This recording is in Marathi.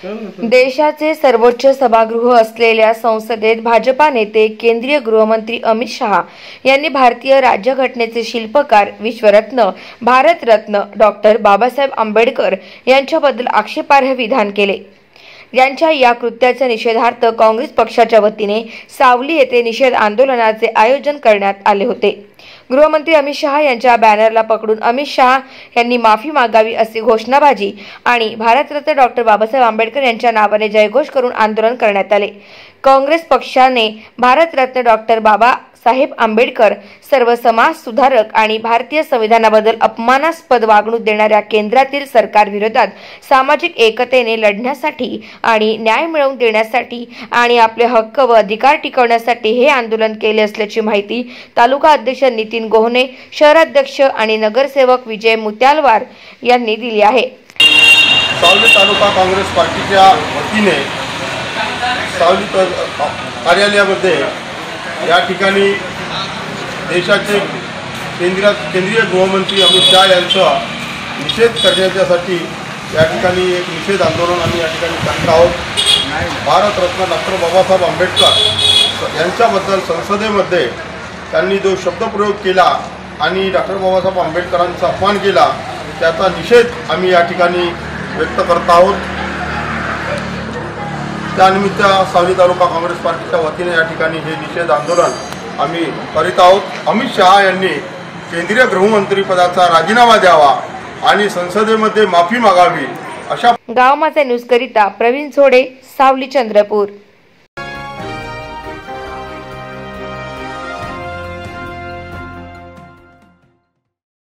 देशाचे सर्वोच्च सभागृह असलेल्या संसदेत भाजपा नेते केंद्रीय गृहमंत्री अमित शहा यांनी भारतीय राज्यघटनेचे शिल्पकार, विश्वरत्न, भारतरत्न डॉक्टर बाबासाहेब आंबेडकर यांच्याबद्दल आक्षेपार्ह विधान केले। यांच्या या कृत्याच्या निषेधार्थ काँग्रेस पक्षाच्या वतीने सावली येथे निषेध आंदोलनाचे आयोजन करण्यात आले होते। गृहमंत्री अमित शहा यांच्या बॅनरला पकडून अमित शहा यांनी माफी मागावी अशी घोषणाबाजी आणि भारतरत्न डॉक्टर बाबासाहेब आंबेडकर यांच्या नावाने जयघोष करून आंदोलन करण्यात आले। काँग्रेस पक्षाने भारतरत्न डॉक्टर बाबासाहेब आंबेडकर, सर्व समाज सुधारक आणि भारतीय संविधानाबद्दल अपमानास्पद वागणूक देणाऱ्या केंद्रातील सरकार विरोधात सामाजिक एकतेने लढण्यासाठी आणि न्याय मिळवून देण्यासाठी आणि आपले हक्क व अधिकार टिकवण्यासाठी हे आंदोलन केले असल्याची माहिती तालुका अध्यक्ष नितीन गोहने, शहराध्यक्ष आणि नगरसेवक विजय मुत्यालवार यांनी दिली आहे। सावली तालुका काँग्रेस पार्टीच्या वतीने सावली कार्यालयामध्ये या ठिकाणी देशाचे केंद्रीय गृहमंत्री अमित शहा यांचा निषेध करण्यासाठी या ठिकाणी एक निषेध आंदोलन आम्ही या ठिकाणी करत आहोत। भारतरत्न डॉक्टर बाबासाहेब आंबेडकर यांच्याबद्दल संसदेमध्ये त्यांनी जो शब्दप्रयोग केला आणि डॉक्टर बाबासाहेब आंबेडकरांचा अपमान केला, त्याचा निषेध आम्ही या ठिकाणी व्यक्त करत आहोत। त्यानिमित्त सावली तालुका काँग्रेस पार्टीच्या वतीने या ठिकाणी हे निषेध आंदोलन आम्ही करीत आहोत। अमित शहा यांनी केंद्रीय गृहमंत्री पदाचा राजीनामा द्यावा आणि संसदेमध्ये माफी मागावी अशा गाव माझा न्यूज करिता प्रवीण झोडे, सावली, चंद्रपूर।